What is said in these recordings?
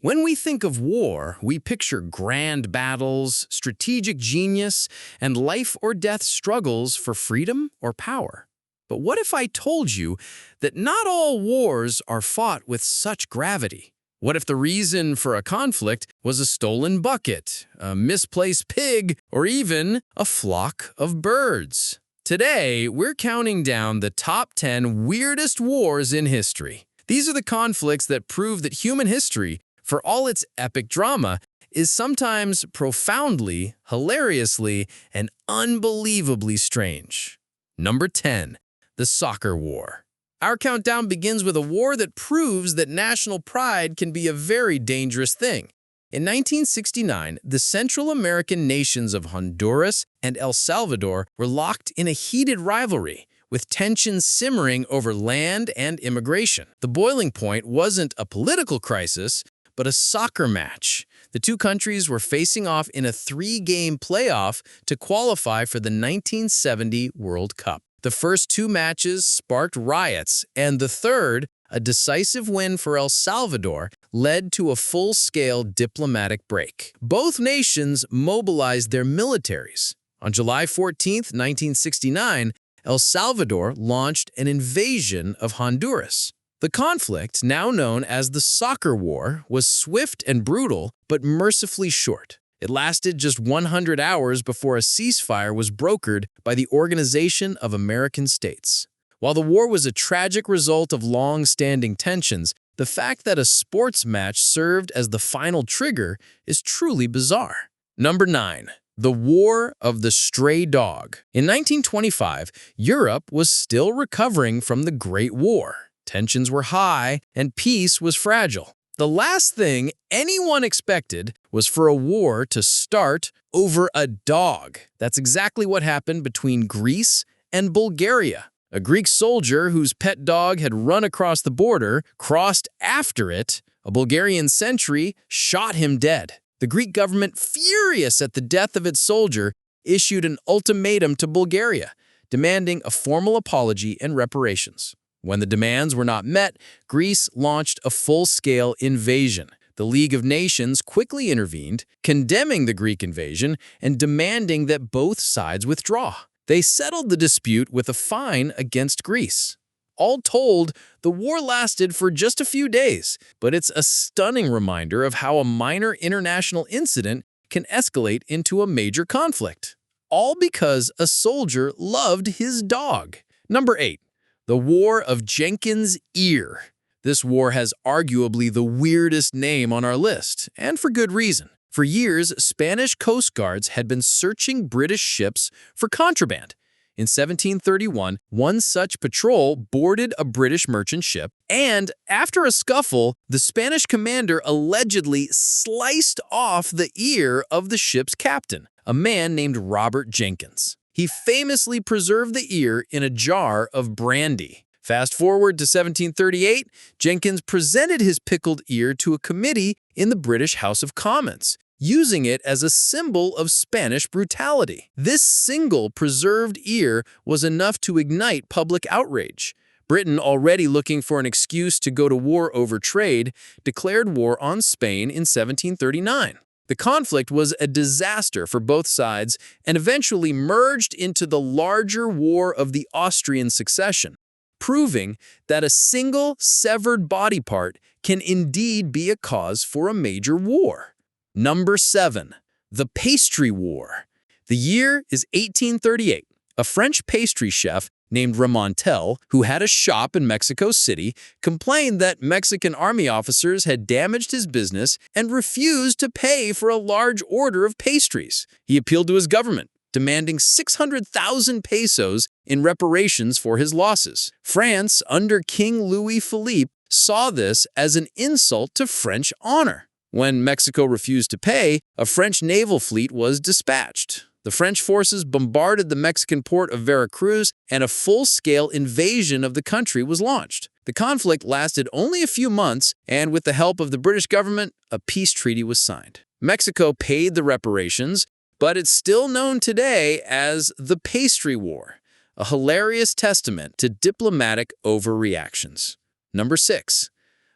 When we think of war, we picture grand battles, strategic genius, and life-or-death struggles for freedom or power. But what if I told you that not all wars are fought with such gravity? What if the reason for a conflict was a stolen bucket, a misplaced pig, or even a flock of birds? Today, we're counting down the top 10 weirdest wars in history. These are the conflicts that prove that human history, for all its epic drama, is sometimes profoundly, hilariously, and unbelievably strange. Number 10. The Soccer War. Our countdown begins with a war that proves that national pride can be a very dangerous thing. In 1969, the Central American nations of Honduras and El Salvador were locked in a heated rivalry, with tensions simmering over land and immigration. The boiling point wasn't a political crisis, but a soccer match. The two countries were facing off in a 3-game playoff to qualify for the 1970 World Cup. The first 2 matches sparked riots, and the third, a decisive win for El Salvador, led to a full-scale diplomatic break. Both nations mobilized their militaries. On July 14, 1969, El Salvador launched an invasion of Honduras. The conflict, now known as the Soccer War, was swift and brutal, but mercifully short. It lasted just 100 hours before a ceasefire was brokered by the Organization of American States. While the war was a tragic result of long-standing tensions, the fact that a sports match served as the final trigger is truly bizarre. Number 9. The War of the Stray Dog. In 1925, Europe was still recovering from the Great War. Tensions were high, and peace was fragile. The last thing anyone expected was for a war to start over a dog. That's exactly what happened between Greece and Bulgaria. A Greek soldier whose pet dog had run across the border crossed after it. A Bulgarian sentry shot him dead. The Greek government, furious at the death of its soldier, issued an ultimatum to Bulgaria, demanding a formal apology and reparations. When the demands were not met, Greece launched a full-scale invasion. The League of Nations quickly intervened, condemning the Greek invasion and demanding that both sides withdraw. They settled the dispute with a fine against Greece. All told, the war lasted for just a few days, but it's a stunning reminder of how a minor international incident can escalate into a major conflict. All because a soldier loved his dog. Number 8. The War of Jenkins' Ear. This war has arguably the weirdest name on our list, and for good reason. For years, Spanish coast guards had been searching British ships for contraband. In 1731, one such patrol boarded a British merchant ship, and after a scuffle, the Spanish commander allegedly sliced off the ear of the ship's captain, a man named Robert Jenkins. He famously preserved the ear in a jar of brandy. Fast forward to 1738, Jenkins presented his pickled ear to a committee in the British House of Commons, using it as a symbol of Spanish brutality. This single preserved ear was enough to ignite public outrage. Britain, already looking for an excuse to go to war over trade, declared war on Spain in 1739. The conflict was a disaster for both sides and eventually merged into the larger War of the Austrian Succession, proving that a single severed body part can indeed be a cause for a major war. Number 7. The Pastry War. The year is 1838. A French pastry chef named Ramontel, who had a shop in Mexico City, complained that Mexican army officers had damaged his business and refused to pay for a large order of pastries. He appealed to his government, demanding 600,000 pesos in reparations for his losses. France, under King Louis Philippe, saw this as an insult to French honor. When Mexico refused to pay, a French naval fleet was dispatched. The French forces bombarded the Mexican port of Veracruz, and a full-scale invasion of the country was launched. The conflict lasted only a few months, and with the help of the British government, a peace treaty was signed. Mexico paid the reparations, but it's still known today as the Pastry War, a hilarious testament to diplomatic overreactions. Number 6.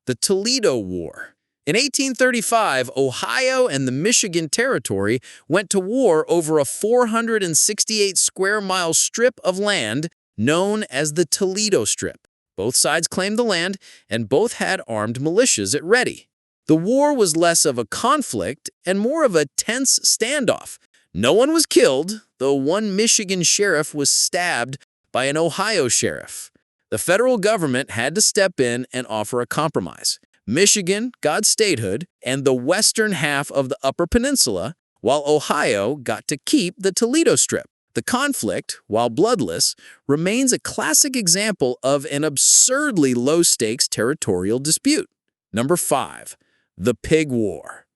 The Toledo War. In 1835, Ohio and the Michigan Territory went to war over a 468 square mile strip of land known as the Toledo Strip. Both sides claimed the land, and both had armed militias at ready. The war was less of a conflict and more of a tense standoff. No one was killed, though one Michigan sheriff was stabbed by an Ohio sheriff. The federal government had to step in and offer a compromise. Michigan got statehood and the western half of the Upper Peninsula, while Ohio got to keep the Toledo Strip. The conflict, while bloodless, remains a classic example of an absurdly low-stakes territorial dispute. Number 5. The Pig War.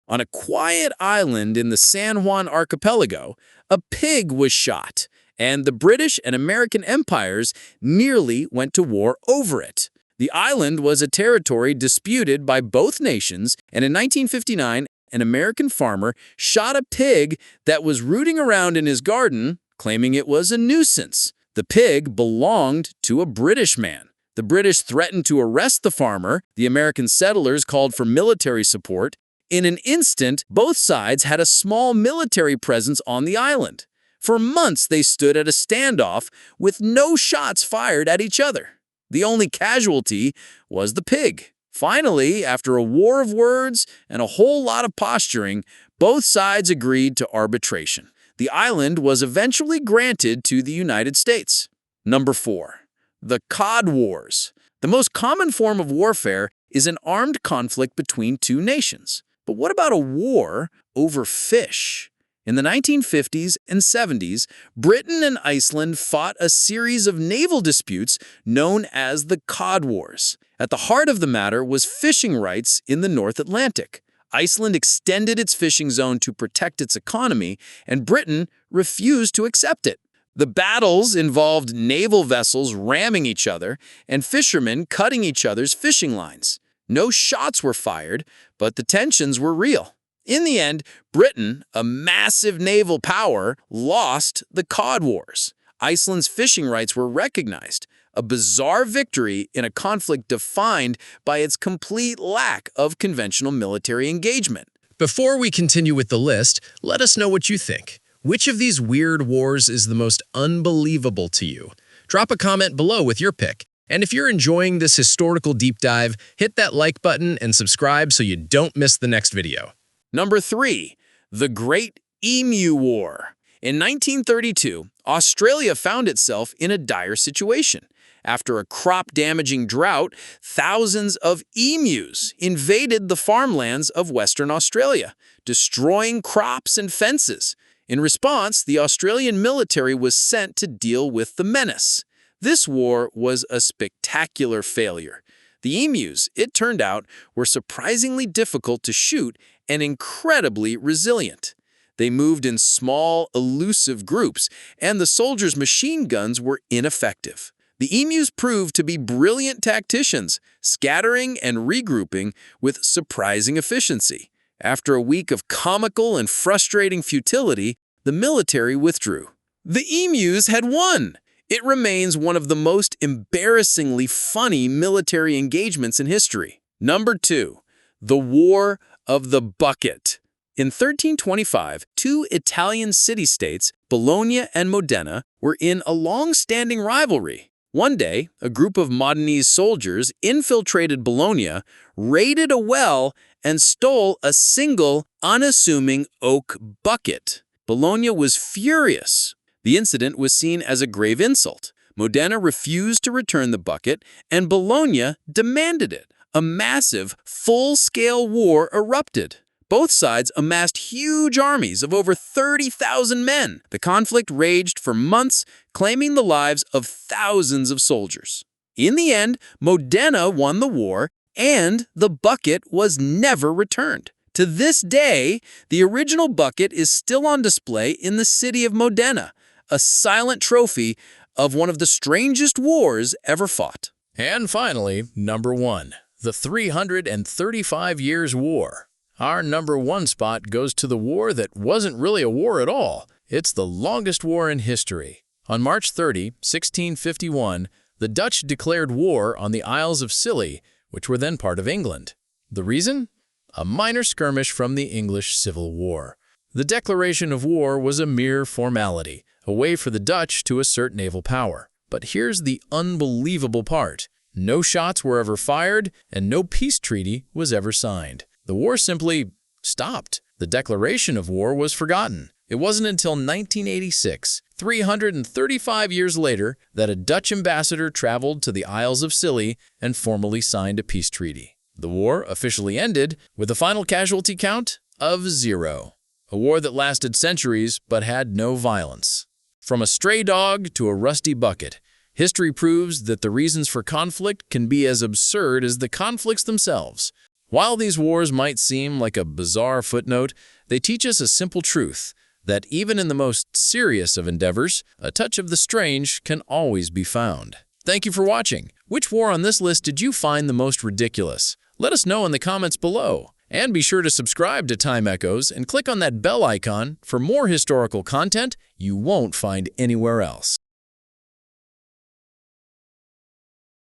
On a quiet island in the San Juan archipelago, a pig was shot, and the British and American empires nearly went to war over it. The island was a territory disputed by both nations, and in 1959, an American farmer shot a pig that was rooting around in his garden, claiming it was a nuisance. The pig belonged to a British man. The British threatened to arrest the farmer. The American settlers called for military support. In an instant, both sides had a small military presence on the island. For months, they stood at a standoff with no shots fired at each other. The only casualty was the pig. Finally, after a war of words and a whole lot of posturing, both sides agreed to arbitration. The island was eventually granted to the United States. Number 4. The Cod Wars. The most common form of warfare is an armed conflict between two nations. But what about a war over fish? In the 1950s and 70s, Britain and Iceland fought a series of naval disputes known as the Cod Wars. At the heart of the matter was fishing rights in the North Atlantic. Iceland extended its fishing zone to protect its economy, and Britain refused to accept it. The battles involved naval vessels ramming each other and fishermen cutting each other's fishing lines. No shots were fired, but the tensions were real. In the end, Britain, a massive naval power, lost the Cod Wars. Iceland's fishing rights were recognized, a bizarre victory in a conflict defined by its complete lack of conventional military engagement. Before we continue with the list, let us know what you think. Which of these weird wars is the most unbelievable to you? Drop a comment below with your pick. And if you're enjoying this historical deep dive, hit that like button and subscribe so you don't miss the next video. Number 3. The Great Emu War. In 1932, Australia found itself in a dire situation. After a crop-damaging drought, thousands of emus invaded the farmlands of Western Australia, destroying crops and fences. In response, the Australian military was sent to deal with the menace. This war was a spectacular failure. The emus, it turned out, were surprisingly difficult to shoot and incredibly resilient. They moved in small, elusive groups, and the soldiers' machine guns were ineffective. The emus proved to be brilliant tacticians, scattering and regrouping with surprising efficiency. After a week of comical and frustrating futility, the military withdrew. The emus had won! It remains one of the most embarrassingly funny military engagements in history. Number 2. The War of the Bucket. In 1325, two Italian city-states, Bologna and Modena, were in a long-standing rivalry. One day, a group of Modenese soldiers infiltrated Bologna, raided a well, and stole a single, unassuming oak bucket. Bologna was furious. The incident was seen as a grave insult. Modena refused to return the bucket, and Bologna demanded it. A massive, full-scale war erupted. Both sides amassed huge armies of over 30,000 men. The conflict raged for months, claiming the lives of thousands of soldiers. In the end, Modena won the war, and the bucket was never returned. To this day, the original bucket is still on display in the city of Modena, a silent trophy of one of the strangest wars ever fought. And finally, number 1, the 335 Years' War. Our number 1 spot goes to the war that wasn't really a war at all. It's the longest war in history. On March 30, 1651, the Dutch declared war on the Isles of Scilly, which were then part of England. The reason? a minor skirmish from the English Civil War. The declaration of war was a mere formality, a way for the Dutch to assert naval power. But here's the unbelievable part. No shots were ever fired, and no peace treaty was ever signed. The war simply stopped. The declaration of war was forgotten. It wasn't until 1986, 335 years later, that a Dutch ambassador traveled to the Isles of Scilly and formally signed a peace treaty. The war officially ended with a final casualty count of 0. A war that lasted centuries but had no violence. From a stray dog to a rusty bucket, history proves that the reasons for conflict can be as absurd as the conflicts themselves. While these wars might seem like a bizarre footnote, they teach us a simple truth, that even in the most serious of endeavors, a touch of the strange can always be found. Thank you for watching. Which war on this list did you find the most ridiculous? Let us know in the comments below. And be sure to subscribe to Time Echoes and click on that bell icon for more historical content you won't find anywhere else.